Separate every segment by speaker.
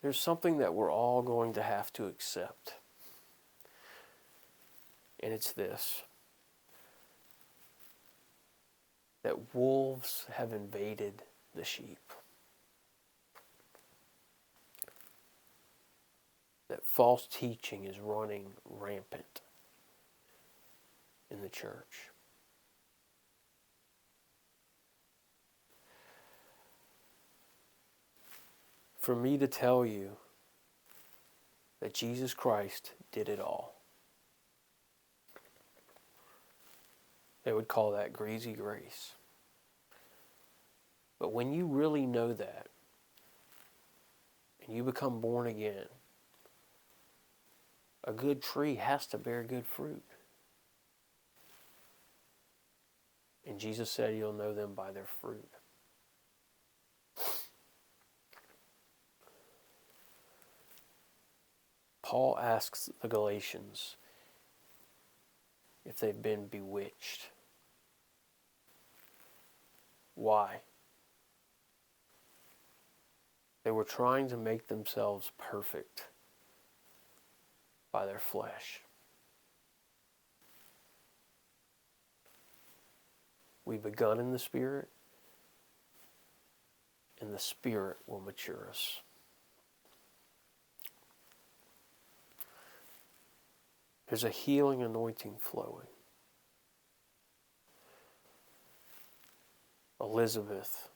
Speaker 1: there's something that we're all going to have to accept. And it's this: that wolves have invaded the sheep. That false teaching is running rampant in the church. For me to tell you that Jesus Christ did it all, they would call that greasy grace. But when you really know that, and you become born again, a good tree has to bear good fruit. And Jesus said you'll know them by their fruit. Paul asks the Galatians if they've been bewitched. Why? They were trying to make themselves perfect by their flesh. We've begun in the Spirit, and the Spirit will mature us. There's a healing anointing flowing. Elizabeth,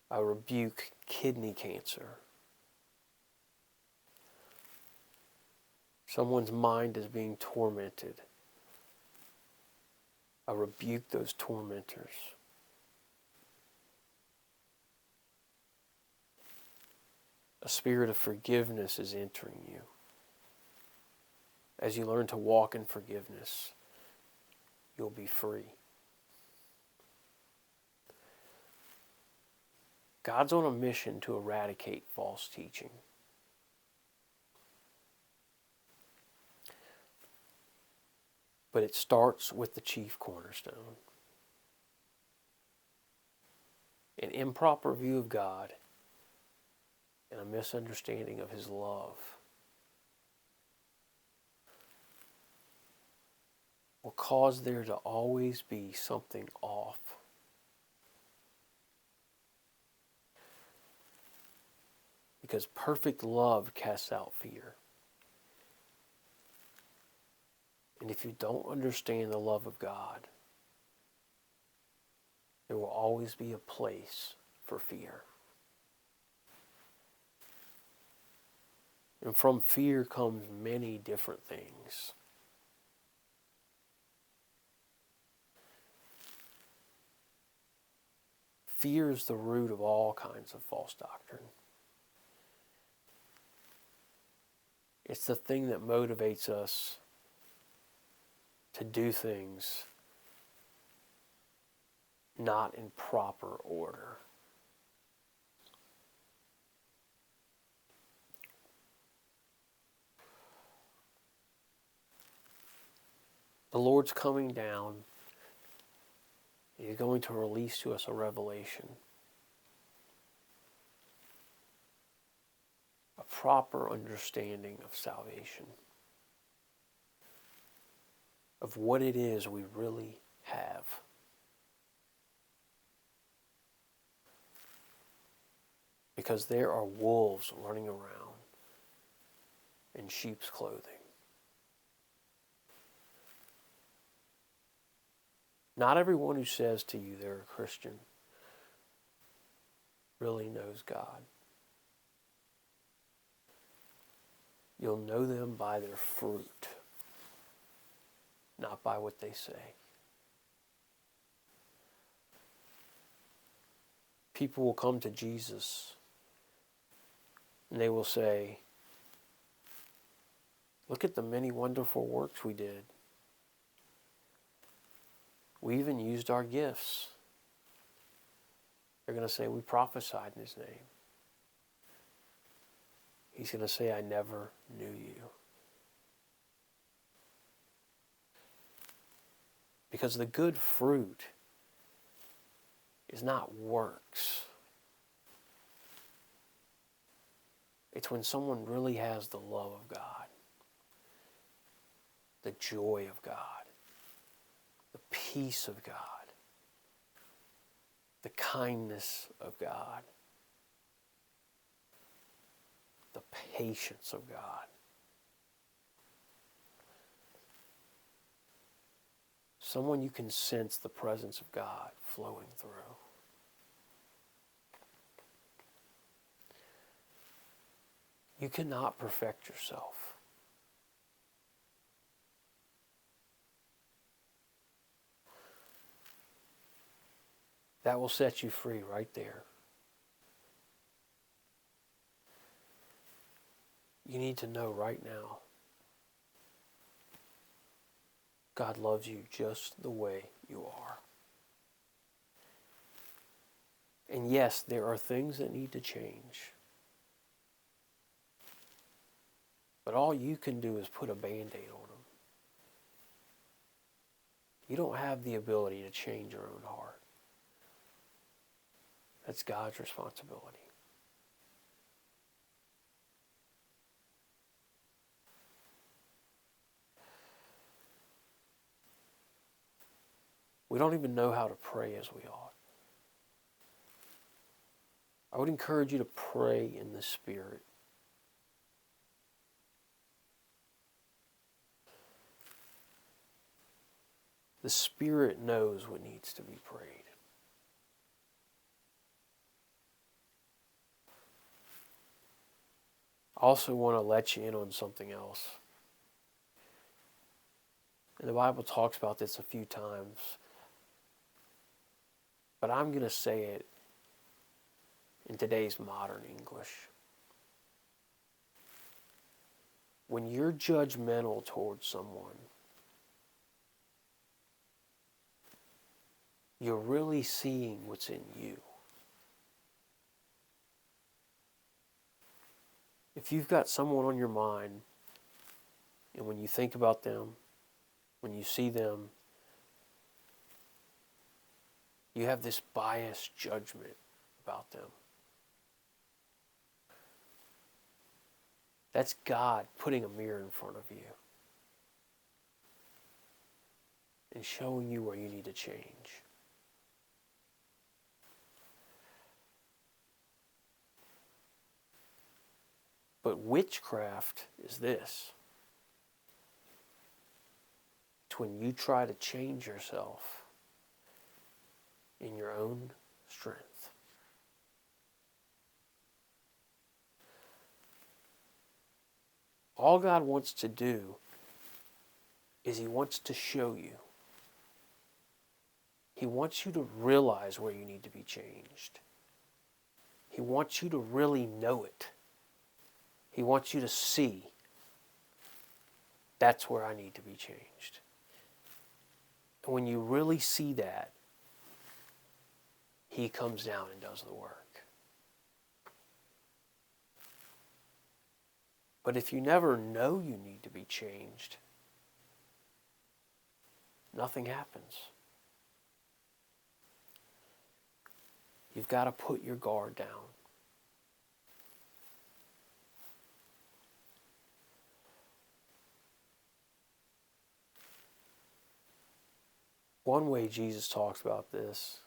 Speaker 1: I rebuke kidney cancer. Someone's mind is being tormented. I rebuke those tormentors. A spirit of forgiveness is entering you. As you learn to walk in forgiveness, you'll be free. God's on a mission to eradicate false teaching. But it starts with the chief cornerstone. An improper view of God and a misunderstanding of His love will cause there to always be something off. Because perfect love casts out fear. And if you don't understand the love of God, there will always be a place for fear. And from fear comes many different things. Fear is the root of all kinds of false doctrine. It's the thing that motivates us to do things not in proper order. The Lord's coming down. He's going to release to us a revelation. A proper understanding of salvation. Of what it is we really have. Because there are wolves running around in sheep's clothing. Not everyone who says to you they're a Christian really knows God. You'll know them by their fruit, not by what they say. People will come to Jesus and they will say, "Look at the many wonderful works we did. We even used our gifts." They're going to say, "We prophesied in His name." He's going to say, "I never knew you." Because the good fruit is not works. It's when someone really has the love of God, the joy of God, the peace of God, the kindness of God, the patience of God. Someone you can sense the presence of God flowing through. You cannot perfect yourself. That will set you free right there. You need to know right now, God loves you just the way you are. And yes, there are things that need to change. But all you can do is put a Band-Aid on them. You don't have the ability to change your own heart. That's God's responsibility. We don't even know how to pray as we ought. I would encourage you to pray in the Spirit. The Spirit knows what needs to be prayed. I also want to let you in on something else. And the Bible talks about this a few times. But I'm going to say it in today's modern English. When you're judgmental towards someone, you're really seeing what's in you. If you've got someone on your mind, and when you think about them, when you see them, you have this biased judgment about them. That's God putting a mirror in front of you and showing you where you need to change. But witchcraft is this. It's when you try to change yourself in your own strength. All God wants to do is He wants to show you. He wants you to realize where you need to be changed. He wants you to really know it. He wants you to see, that's where I need to be changed. And when you really see that, He comes down and does the work. But if you never know you need to be changed, nothing happens. You've got to put your guard down. One way Jesus talks about this,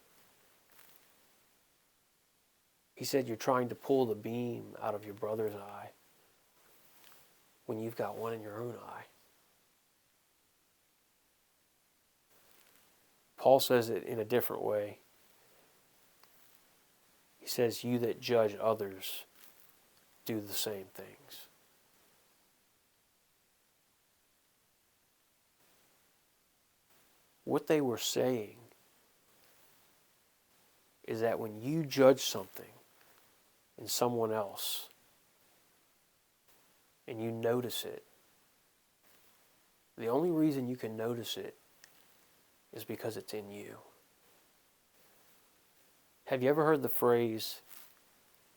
Speaker 1: He said you're trying to pull the beam out of your brother's eye when you've got one in your own eye. Paul says it in a different way. He says, you that judge others, do the same things. What they were saying is that when you judge something in someone else and you notice it, the only reason you can notice it is because it's in you. Have you ever heard the phrase,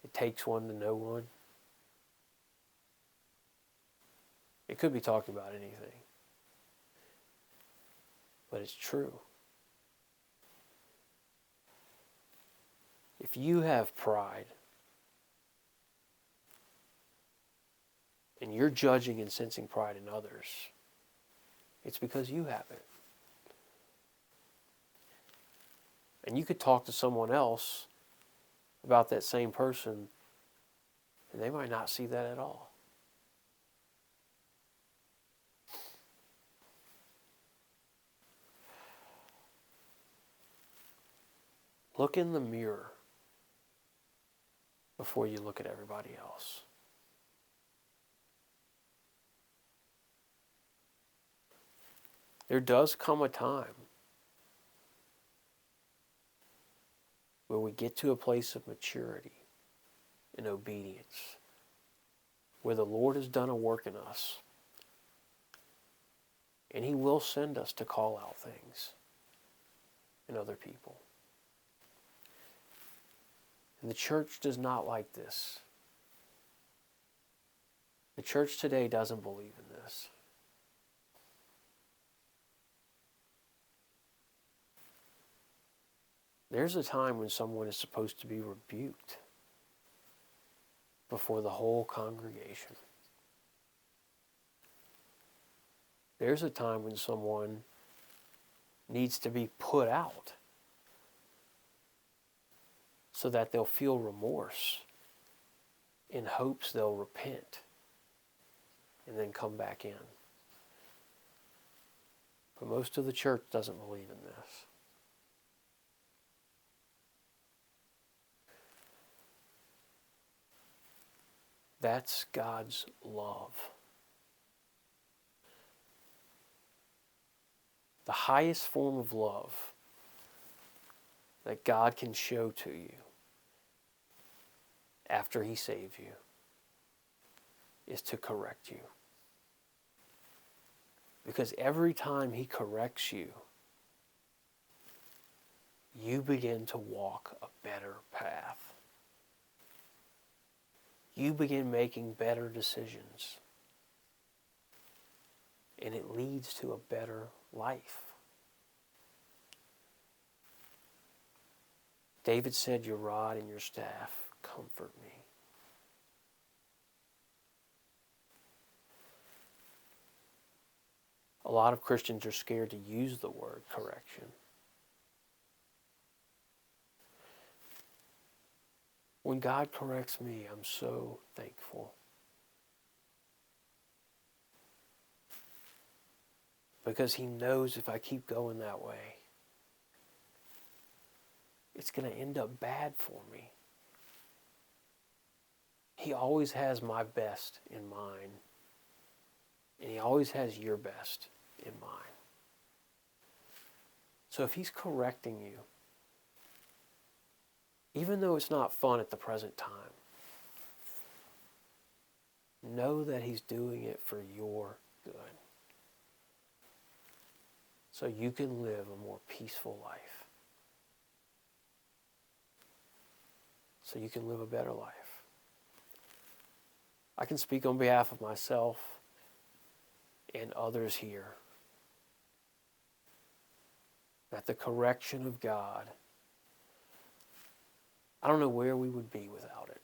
Speaker 1: it takes one to know one? It could be talking about anything. But it's true. If you have pride, and you're judging and sensing pride in others, it's because you have it. And you could talk to someone else about that same person, and they might not see that at all. Look in the mirror before you look at everybody else. There does come a time where we get to a place of maturity and obedience, where the Lord has done a work in us, and He will send us to call out things in other people. And the church does not like this. The church today doesn't believe in this. There's a time when someone is supposed to be rebuked before the whole congregation. There's a time when someone needs to be put out so that they'll feel remorse in hopes they'll repent and then come back in. But most of the church doesn't believe in this. That's God's love. The highest form of love that God can show to you after He saves you is to correct you. Because every time He corrects you, you begin to walk a better path. You begin making better decisions. And it leads to a better life. David said, "Your rod and your staff comfort me." A lot of Christians are scared to use the word correction. When God corrects me, I'm so thankful. Because He knows if I keep going that way, it's going to end up bad for me. He always has my best in mind. And He always has your best in mind. So if He's correcting you, even though it's not fun at the present time, know that He's doing it for your good. So you can live a more peaceful life. So you can live a better life. I can speak on behalf of myself and others here that the correction of God, I don't know where we would be without it.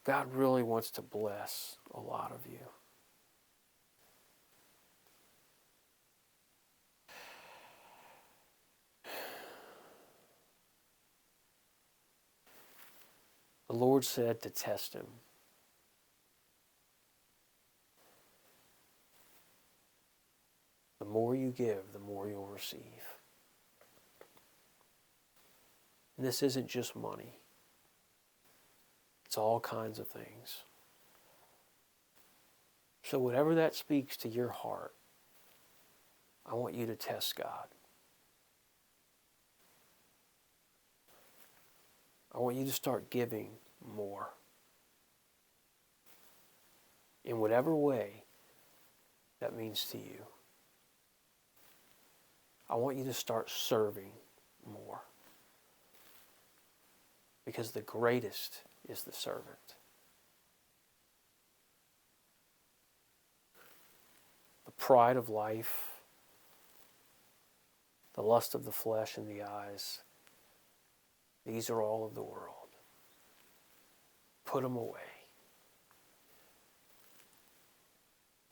Speaker 1: God really wants to bless a lot of you. The Lord said to test Him. The more you give, the more you'll receive. And this isn't just money. It's all kinds of things. So whatever that speaks to your heart, I want you to test God. I want you to start giving more. In whatever way that means to you. I want you to start serving more. Because the greatest is the servant. The pride of life, the lust of the flesh and the eyes. These are all of the world. Put them away.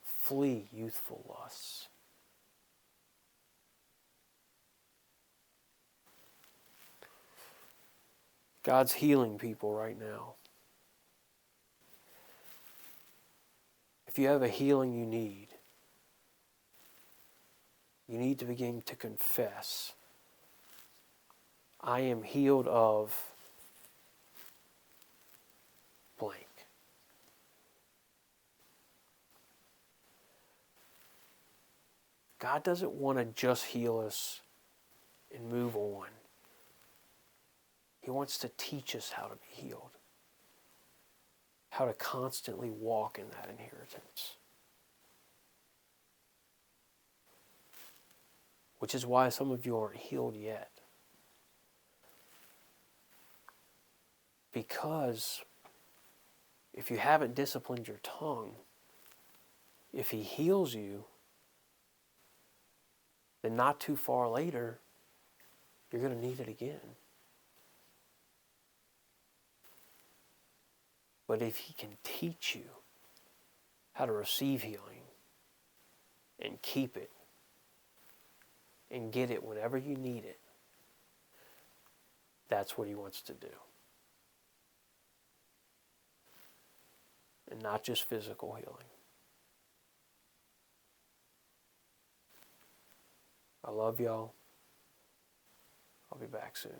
Speaker 1: Flee youthful lusts. God's healing people right now. If you have a healing you need to begin to confess, I am healed of blank. God doesn't want to just heal us and move on. He wants to teach us how to be healed, how to constantly walk in that inheritance. Which is why some of you aren't healed yet. Because if you haven't disciplined your tongue, if He heals you, then not too far later, you're going to need it again. But if He can teach you how to receive healing and keep it and get it whenever you need it, that's what He wants to do. And not just physical healing. I love y'all. I'll be back soon.